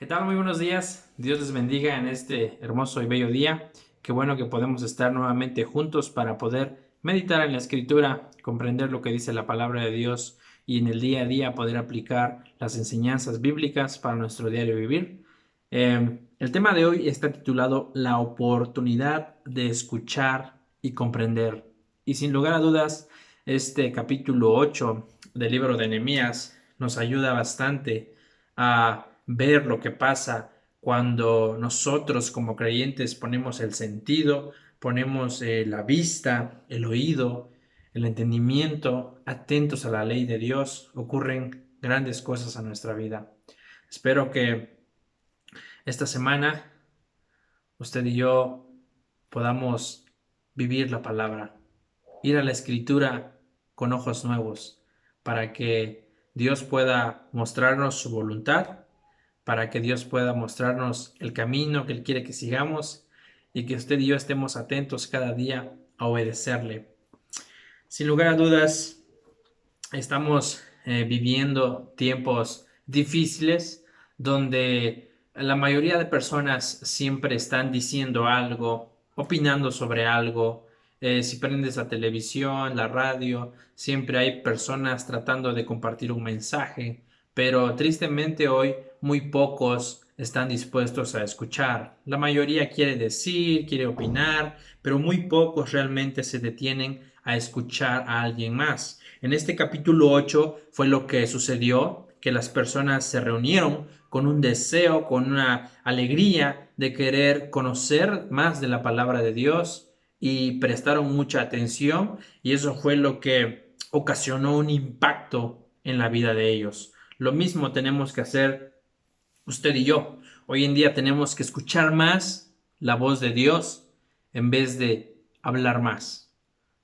¿Qué tal? Muy buenos días. Dios les bendiga en este hermoso y bello día. Qué bueno que podemos estar nuevamente juntos para poder meditar en la Escritura, comprender lo que dice la palabra de Dios y en el día a día poder aplicar las enseñanzas bíblicas para nuestro diario vivir. El tema de hoy está titulado La oportunidad de escuchar y comprender. Y sin lugar a dudas, este capítulo 8 del libro de Nehemías nos ayuda bastante a ver lo que pasa cuando nosotros como creyentes ponemos el sentido, ponemos la vista, el oído, el entendimiento, atentos a la ley de Dios, ocurren grandes cosas a nuestra vida. Espero que esta semana usted y yo podamos vivir la palabra, ir a la escritura con ojos nuevos, para que Dios pueda mostrarnos su voluntad, para que Dios pueda mostrarnos el camino que Él quiere que sigamos y que usted y yo estemos atentos cada día a obedecerle. Sin lugar a dudas, estamos viviendo tiempos difíciles donde la mayoría de personas siempre están diciendo algo, opinando sobre algo. Si prendes la televisión, la radio, siempre hay personas tratando de compartir un mensaje, pero tristemente hoy muy pocos están dispuestos a escuchar. La mayoría quiere decir, quiere opinar, pero muy pocos realmente se detienen a escuchar a alguien más. En este capítulo 8 fue lo que sucedió, que las personas se reunieron con un deseo, con una alegría de querer conocer más de la palabra de Dios y prestaron mucha atención y eso fue lo que ocasionó un impacto en la vida de ellos. Lo mismo tenemos que hacer usted y yo. Hoy en día tenemos que escuchar más la voz de Dios en vez de hablar más.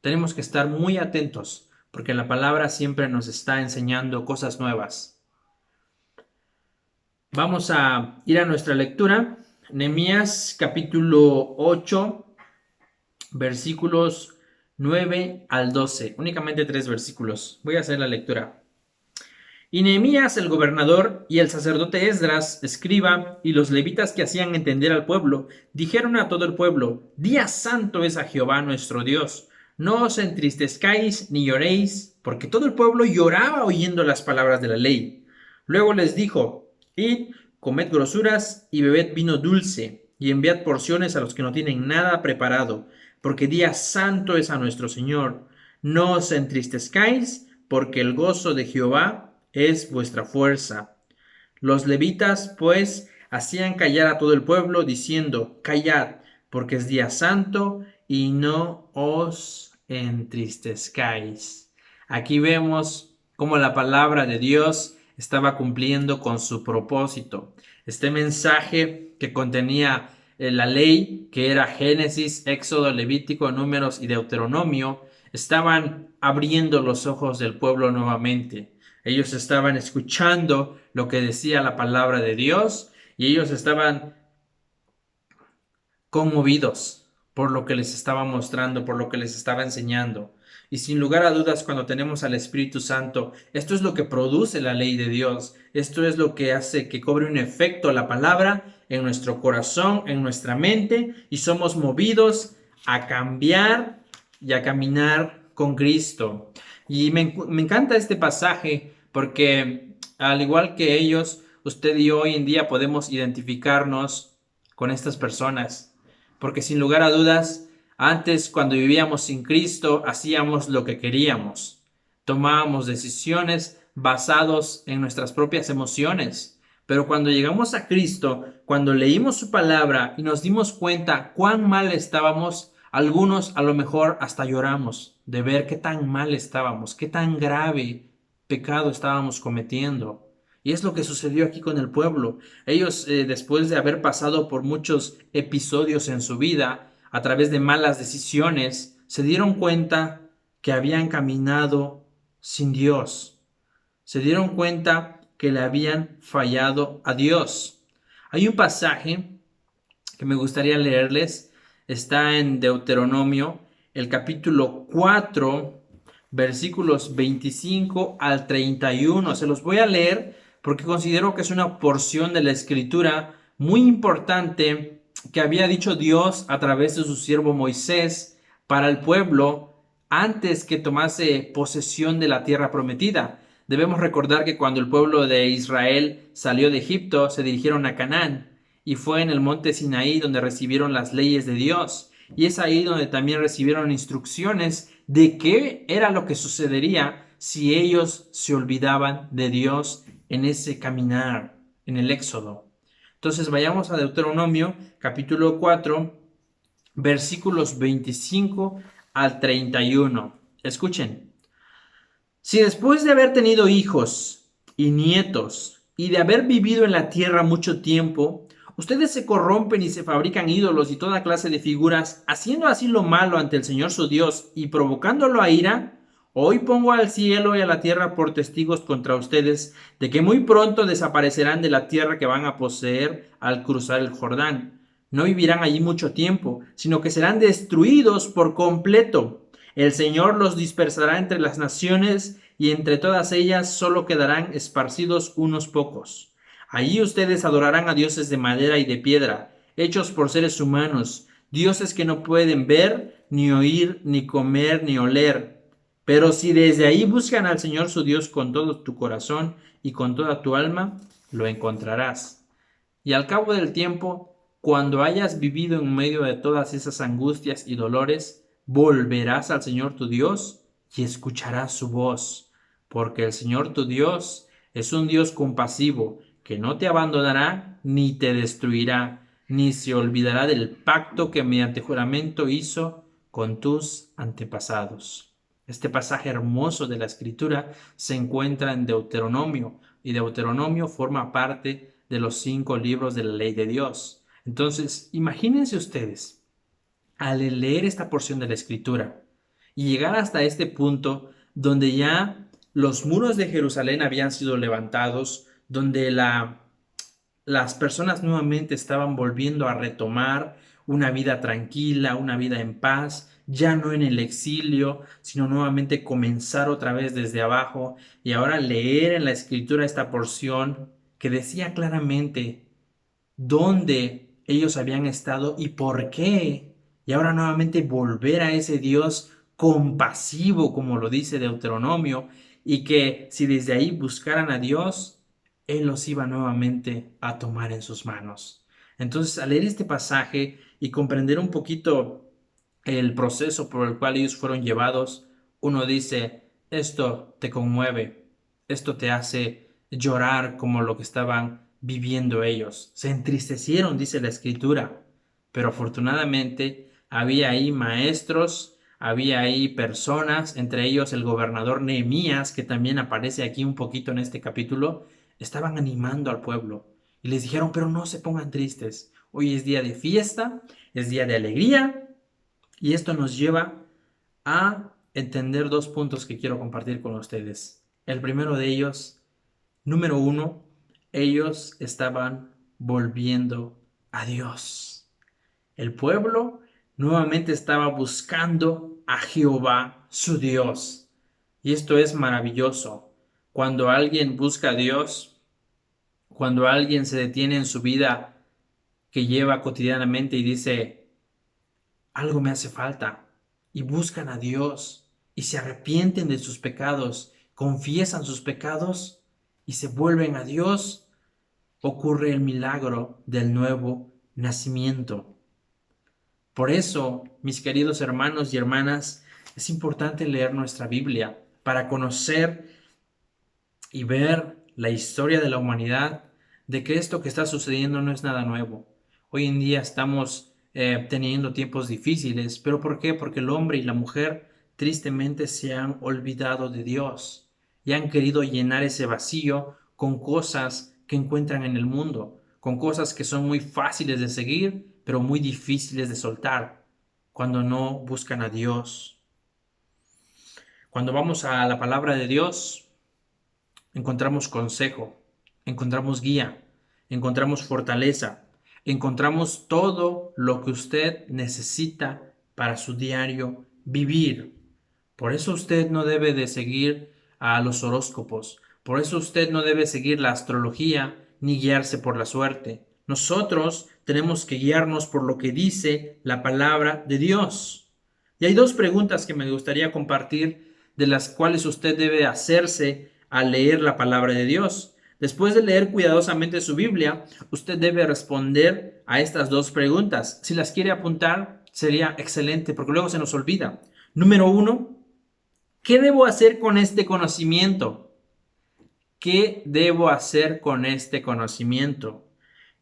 Tenemos que estar muy atentos porque la palabra siempre nos está enseñando cosas nuevas. Vamos a ir a nuestra lectura. Nehemías capítulo 8, versículos 9 al 12. Únicamente 3 versículos. Voy a hacer la lectura. Y Nehemías el gobernador y el sacerdote Esdras, escriba, y los levitas que hacían entender al pueblo, dijeron a todo el pueblo: Día santo es a Jehová nuestro Dios. No os entristezcáis ni lloréis, porque todo el pueblo lloraba oyendo las palabras de la ley. Luego les dijo: Id, comed grosuras y bebed vino dulce, y enviad porciones a los que no tienen nada preparado, porque día santo es a nuestro Señor. No os entristezcáis, porque el gozo de Jehová es vuestra fuerza. Los levitas, pues, hacían callar a todo el pueblo, diciendo: Callad, porque es día santo, y no os entristezcáis. Aquí vemos cómo la palabra de Dios estaba cumpliendo con su propósito. Este mensaje que contenía la ley, que era Génesis, Éxodo, Levítico, Números y Deuteronomio, estaban abriendo los ojos del pueblo nuevamente. Ellos estaban escuchando lo que decía la palabra de Dios y ellos estaban conmovidos por lo que les estaba mostrando, por lo que les estaba enseñando. Y sin lugar a dudas, cuando tenemos al Espíritu Santo, esto es lo que produce la ley de Dios. Esto es lo que hace que cobre un efecto la palabra en nuestro corazón, en nuestra mente, y somos movidos a cambiar y a caminar con Cristo. Y me encanta este pasaje porque al igual que ellos, usted y yo hoy en día podemos identificarnos con estas personas. Porque sin lugar a dudas, antes cuando vivíamos sin Cristo, hacíamos lo que queríamos. Tomábamos decisiones basados en nuestras propias emociones. Pero cuando llegamos a Cristo, cuando leímos su palabra y nos dimos cuenta cuán mal estábamos, algunos a lo mejor hasta lloramos de ver qué tan mal estábamos, qué tan grave pecado estábamos cometiendo. Y es lo que sucedió aquí con el pueblo. Ellos, después de haber pasado por muchos episodios en su vida, a través de malas decisiones, se dieron cuenta que habían caminado sin Dios. Se dieron cuenta que le habían fallado a Dios. Hay un pasaje que me gustaría leerles. Está en Deuteronomio, el capítulo 4, versículos 25 al 31. Se los voy a leer porque considero que es una porción de la Escritura muy importante que había dicho Dios a través de su siervo Moisés para el pueblo antes que tomase posesión de la tierra prometida. Debemos recordar que cuando el pueblo de Israel salió de Egipto, se dirigieron a Canaán, y fue en el monte Sinaí donde recibieron las leyes de Dios. Y es ahí donde también recibieron instrucciones de qué era lo que sucedería si ellos se olvidaban de Dios en ese caminar, en el Éxodo. Entonces vayamos a Deuteronomio capítulo 4, versículos 25 al 31. Escuchen. Si después de haber tenido hijos y nietos y de haber vivido en la tierra mucho tiempo, ustedes se corrompen y se fabrican ídolos y toda clase de figuras, haciendo así lo malo ante el Señor su Dios y provocándolo a ira, hoy pongo al cielo y a la tierra por testigos contra ustedes de que muy pronto desaparecerán de la tierra que van a poseer al cruzar el Jordán. No vivirán allí mucho tiempo, sino que serán destruidos por completo. El Señor los dispersará entre las naciones y entre todas ellas solo quedarán esparcidos unos pocos. Allí ustedes adorarán a dioses de madera y de piedra, hechos por seres humanos, dioses que no pueden ver, ni oír, ni comer, ni oler. Pero si desde ahí buscan al Señor su Dios con todo tu corazón y con toda tu alma, lo encontrarás. Y al cabo del tiempo, cuando hayas vivido en medio de todas esas angustias y dolores, volverás al Señor tu Dios y escucharás su voz, porque el Señor tu Dios es un Dios compasivo, que no te abandonará ni te destruirá, ni se olvidará del pacto que mediante juramento hizo con tus antepasados. Este pasaje hermoso de la Escritura se encuentra en Deuteronomio, y Deuteronomio forma parte de los 5 libros de la ley de Dios. Entonces, imagínense ustedes, al leer esta porción de la Escritura y llegar hasta este punto donde ya los muros de Jerusalén habían sido levantados, donde las personas nuevamente estaban volviendo a retomar una vida tranquila, una vida en paz, ya no en el exilio, sino nuevamente comenzar otra vez desde abajo y ahora leer en la Escritura esta porción que decía claramente dónde ellos habían estado y por qué. Y ahora nuevamente volver a ese Dios compasivo, como lo dice Deuteronomio, y que si desde ahí buscaran a Dios, Él los iba nuevamente a tomar en sus manos. Entonces, al leer este pasaje y comprender un poquito el proceso por el cual ellos fueron llevados, uno dice, esto te conmueve, esto te hace llorar como lo que estaban viviendo ellos. Se entristecieron, dice la Escritura, pero afortunadamente había ahí maestros, había ahí personas, entre ellos el gobernador Nehemías, que también aparece aquí un poquito en este capítulo, estaban animando al pueblo y les dijeron, pero no se pongan tristes, hoy es día de fiesta, es día de alegría, y esto nos lleva a entender 2 puntos que quiero compartir con ustedes. El primero de ellos, número 1, ellos estaban volviendo a Dios. El pueblo nuevamente estaba buscando a Jehová, su Dios. Y esto es maravilloso. Cuando alguien busca a Dios, cuando alguien se detiene en su vida que lleva cotidianamente y dice, algo me hace falta, y buscan a Dios y se arrepienten de sus pecados, confiesan sus pecados y se vuelven a Dios, ocurre el milagro del nuevo nacimiento. Por eso, mis queridos hermanos y hermanas, es importante leer nuestra Biblia para conocer y ver la historia de la humanidad, de que esto que está sucediendo no es nada nuevo. Hoy en día estamos teniendo tiempos difíciles, pero ¿por qué? Porque el hombre y la mujer tristemente se han olvidado de Dios y han querido llenar ese vacío con cosas que encuentran en el mundo, con cosas que son muy fáciles de seguir, pero muy difíciles de soltar cuando no buscan a Dios. Cuando vamos a la palabra de Dios, encontramos consejo, encontramos guía, encontramos fortaleza, encontramos todo lo que usted necesita para su diario vivir. Por eso usted no debe de seguir a los horóscopos, Por eso usted no debe seguir la astrología ni guiarse por la suerte. Nosotros tenemos que guiarnos por lo que dice la palabra de Dios. Y hay dos preguntas que me gustaría compartir, de las cuales usted debe hacerse al leer la palabra de Dios. Después de leer cuidadosamente su Biblia, usted debe responder a estas dos preguntas. Si las quiere apuntar, sería excelente, porque luego se nos olvida. Número 1, ¿qué debo hacer con este conocimiento? ¿Qué debo hacer con este conocimiento?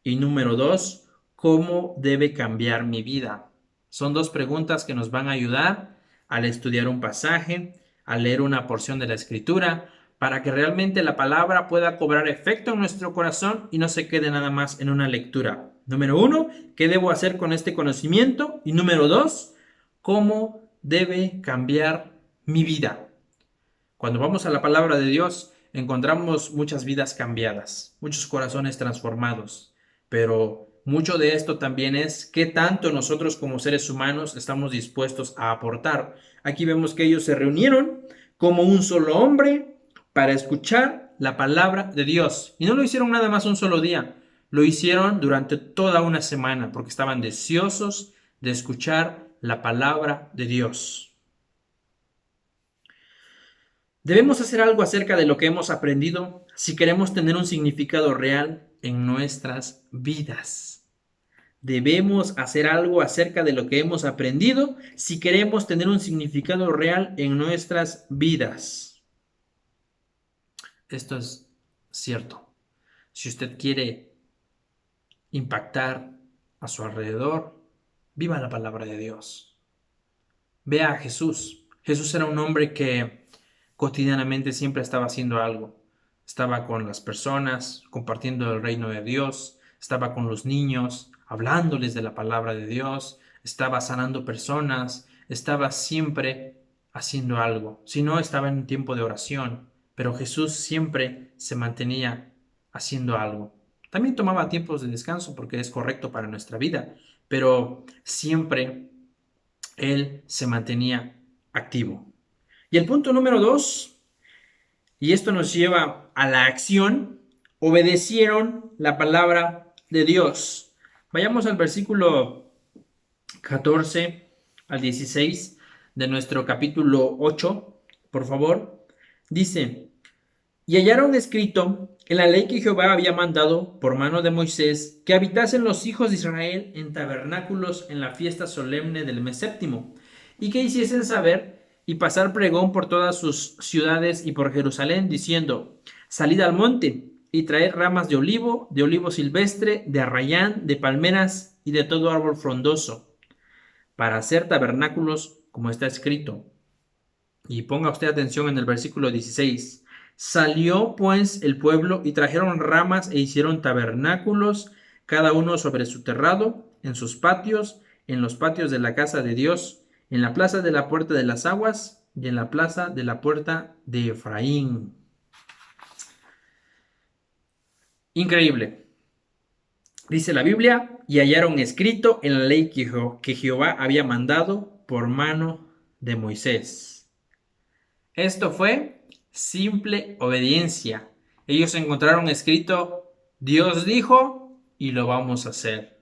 Y número 2, ¿cómo debe cambiar mi vida? Son dos preguntas que nos van a ayudar al estudiar un pasaje, al leer una porción de la Escritura, para que realmente la palabra pueda cobrar efecto en nuestro corazón y no se quede nada más en una lectura. Número 1, ¿qué debo hacer con este conocimiento? Y número 2, ¿cómo debe cambiar mi vida? Cuando vamos a la palabra de Dios, encontramos muchas vidas cambiadas, muchos corazones transformados, pero mucho de esto también es qué tanto nosotros como seres humanos estamos dispuestos a aportar. Aquí vemos que ellos se reunieron como un solo hombre para escuchar la palabra de Dios. Y no lo hicieron nada más un solo día, lo hicieron durante toda una semana, porque estaban deseosos de escuchar la palabra de Dios. Debemos hacer algo acerca de lo que hemos aprendido si queremos tener un significado real en nuestras vidas. Debemos hacer algo acerca de lo que hemos aprendido si queremos tener un significado real en nuestras vidas. Esto es cierto. Si usted quiere impactar a su alrededor, viva la palabra de Dios. Vea a Jesús. Jesús era un hombre que cotidianamente siempre estaba haciendo algo. Estaba con las personas, compartiendo el reino de Dios, estaba con los niños, hablándoles de la palabra de Dios, estaba sanando personas, estaba siempre haciendo algo. Si no, estaba en un tiempo de oración, pero Jesús siempre se mantenía haciendo algo. También tomaba tiempos de descanso porque es correcto para nuestra vida, pero siempre Él se mantenía activo. Y el punto número 2, y esto nos lleva a la acción, obedecieron la palabra de Dios. Vayamos al versículo 14 al 16 de nuestro capítulo 8, por favor. Dice: y hallaron escrito en la ley que Jehová había mandado por mano de Moisés, que habitasen los hijos de Israel en tabernáculos en la fiesta solemne del mes séptimo, y que hiciesen saber y pasar pregón por todas sus ciudades y por Jerusalén, diciendo: salid al monte y traed ramas de olivo silvestre, de arrayán, de palmeras y de todo árbol frondoso, para hacer tabernáculos, como está escrito. Y ponga usted atención en el versículo 16. Salió pues el pueblo y trajeron ramas e hicieron tabernáculos, cada uno sobre su terrado, en sus patios, en los patios de la casa de Dios, en la plaza de la puerta de las aguas y en la plaza de la puerta de Efraín. Increíble. Dice la Biblia: y hallaron escrito en la ley que Jehová había mandado por mano de Moisés. Esto fue simple obediencia. Ellos encontraron escrito: Dios dijo y lo vamos a hacer.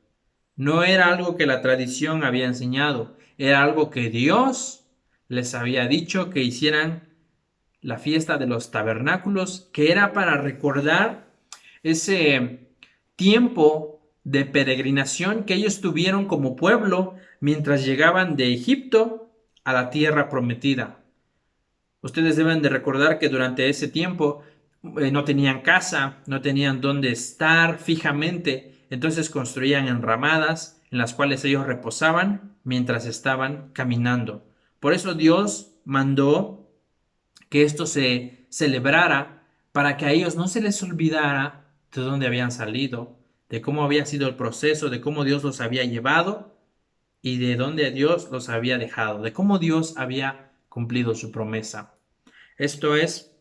No era algo que la tradición había enseñado, era algo que Dios les había dicho que hicieran, la fiesta de los tabernáculos, que era para recordar ese tiempo de peregrinación que ellos tuvieron como pueblo mientras llegaban de Egipto a la tierra prometida. Ustedes deben de recordar que durante ese tiempo no tenían casa, no tenían dónde estar fijamente, entonces construían enramadas en las cuales ellos reposaban mientras estaban caminando. Por eso Dios mandó que esto se celebrara, para que a ellos no se les olvidara de dónde habían salido, de cómo había sido el proceso, de cómo Dios los había llevado y de dónde Dios los había dejado, de cómo Dios había cumplido su promesa. Esto es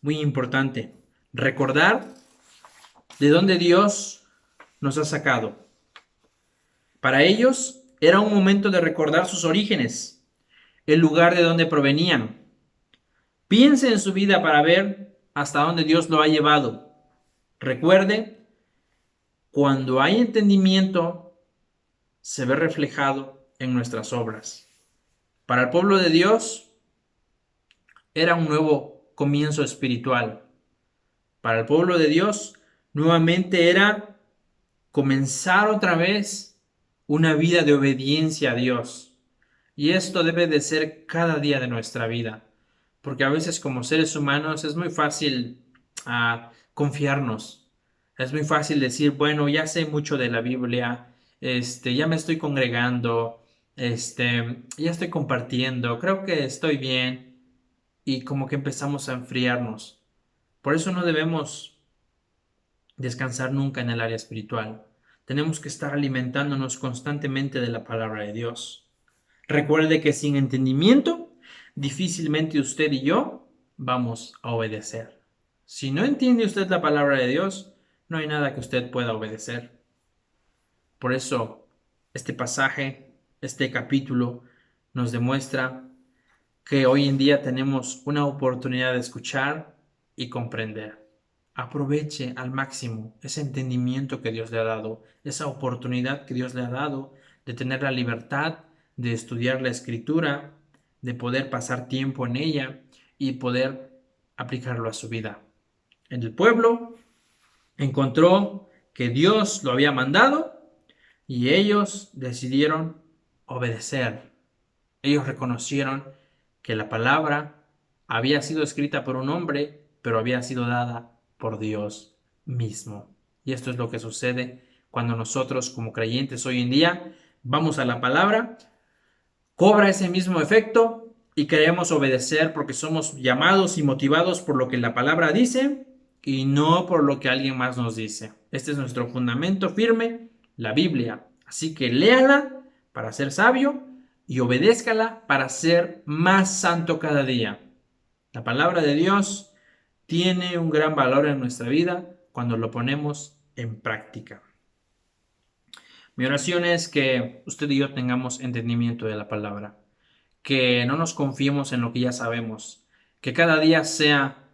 muy importante, recordar de dónde Dios nos ha sacado. Para ellos era un momento de recordar sus orígenes, el lugar de donde provenían. Piense en su vida para ver hasta dónde Dios lo ha llevado. Recuerde, cuando hay entendimiento, se ve reflejado en nuestras obras. Para el pueblo de Dios era un nuevo comienzo espiritual. Para el pueblo de Dios, nuevamente era comenzar otra vez una vida de obediencia a Dios. Y esto debe de ser cada día de nuestra vida, porque a veces como seres humanos es muy fácil confiarnos. Es muy fácil decir, bueno, ya sé mucho de la Biblia, ya me estoy congregando, ya estoy compartiendo, creo que estoy bien, y como que empezamos a enfriarnos. Por eso no debemos descansar nunca en el área espiritual. Tenemos que estar alimentándonos constantemente de la palabra de Dios. Recuerde que sin entendimiento, difícilmente usted y yo vamos a obedecer. Si no entiende usted la palabra de Dios, no hay nada que usted pueda obedecer. Por eso, este pasaje, este capítulo, nos demuestra que hoy en día tenemos una oportunidad de escuchar y comprender. Aproveche al máximo ese entendimiento que Dios le ha dado, esa oportunidad que Dios le ha dado de tener la libertad de estudiar la escritura, de poder pasar tiempo en ella y poder aplicarlo a su vida. En el pueblo encontró que Dios lo había mandado y ellos decidieron obedecer. Ellos reconocieron que la palabra había sido escrita por un hombre, pero había sido dada por Dios mismo. Y esto es lo que sucede cuando nosotros como creyentes hoy en día vamos a la palabra, cobra ese mismo efecto y queremos obedecer porque somos llamados y motivados por lo que la palabra dice y no por lo que alguien más nos dice. Este es nuestro fundamento firme, la Biblia. Así que léala para ser sabio y obedézcala para ser más santo cada día. La palabra de Dios tiene un gran valor en nuestra vida cuando lo ponemos en práctica. Mi oración es que usted y yo tengamos entendimiento de la palabra, que no nos confiemos en lo que ya sabemos, que cada día sea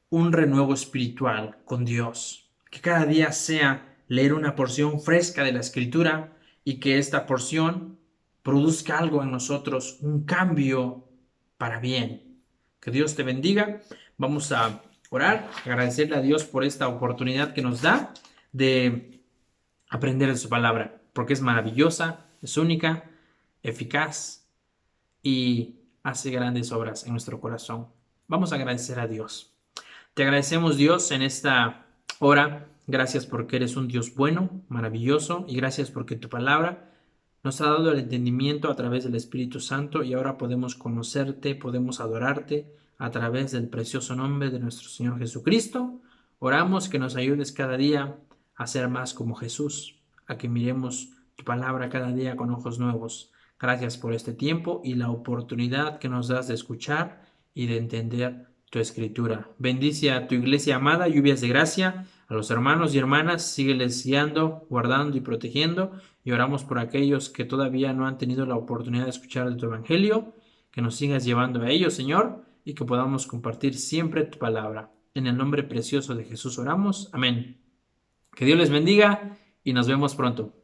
un renuevo espiritual con Dios, que cada día sea leer una porción fresca de la Escritura y que esta porción produzca algo en nosotros, un cambio para bien. Que Dios te bendiga. Vamos a orar, agradecerle a Dios por esta oportunidad que nos da de aprender de su palabra, porque es maravillosa, es única, eficaz y hace grandes obras en nuestro corazón. Vamos a agradecer a Dios. Te agradecemos, Dios, en esta hora. Gracias porque eres un Dios bueno, maravilloso, y gracias porque tu palabra nos ha dado el entendimiento a través del Espíritu Santo y ahora podemos conocerte, podemos adorarte a través del precioso nombre de nuestro Señor Jesucristo. Oramos que nos ayudes cada día a ser más como Jesús, a que miremos tu palabra cada día con ojos nuevos. Gracias por este tiempo y la oportunidad que nos das de escuchar y de entender tu escritura. Bendice a tu iglesia amada, lluvias de gracia, a los hermanos y hermanas, sígueles guiando, guardando y protegiendo, y oramos por aquellos que todavía no han tenido la oportunidad de escuchar de tu evangelio, que nos sigas llevando a ellos, Señor, y que podamos compartir siempre tu palabra. En el nombre precioso de Jesús oramos. Amén. Que Dios les bendiga y nos vemos pronto.